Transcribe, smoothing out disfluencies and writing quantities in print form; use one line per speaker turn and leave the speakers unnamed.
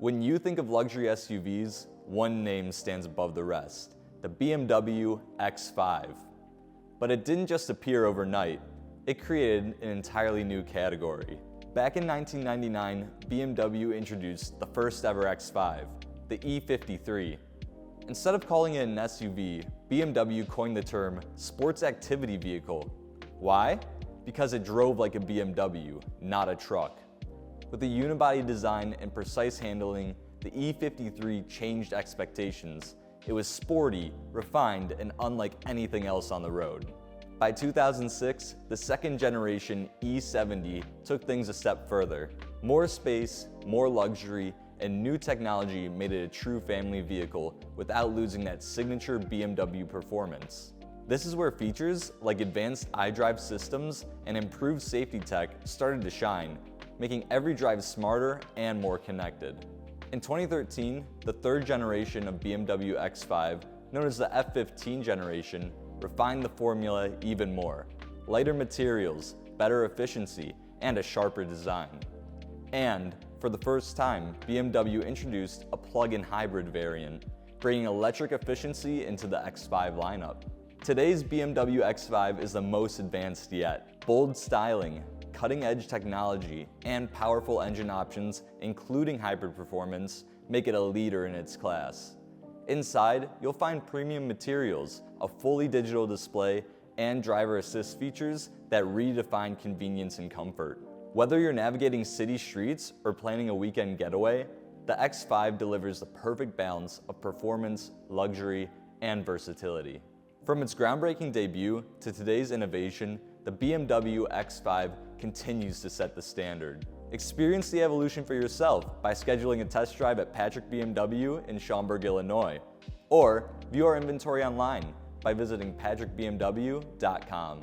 When you think of luxury SUVs, one name stands above the rest, the BMW X5. But it didn't just appear overnight, it created an entirely new category. Back in 1999, BMW introduced the first ever X5, the E53. Instead of calling it an SUV, BMW coined the term sports activity vehicle. Why? Because it drove like a BMW, not a truck. With a unibody design and precise handling, the E53 changed expectations. It was sporty, refined, and unlike anything else on the road. By 2006, the second generation E70 took things a step further. More space, more luxury, and new technology made it a true family vehicle without losing that signature BMW performance. This is where features like advanced iDrive systems and improved safety tech started to shine, making every drive smarter and more connected. In 2013, the third generation of BMW X5, known as the F15 generation, refined the formula even more. Lighter materials, better efficiency, and a sharper design. And, for the first time, BMW introduced a plug-in hybrid variant, bringing electric efficiency into the X5 lineup. Today's BMW X5 is the most advanced yet. Bold styling, cutting-edge technology, and powerful engine options, including hybrid performance, make it a leader in its class. Inside, you'll find premium materials, a fully digital display, and driver assist features that redefine convenience and comfort. Whether you're navigating city streets or planning a weekend getaway, the X5 delivers the perfect balance of performance, luxury, and versatility. From its groundbreaking debut to today's innovation, the BMW X5 continues to set the standard. Experience the evolution for yourself by scheduling a test drive at Patrick BMW in Schaumburg, Illinois, or view our inventory online by visiting patrickbmw.com.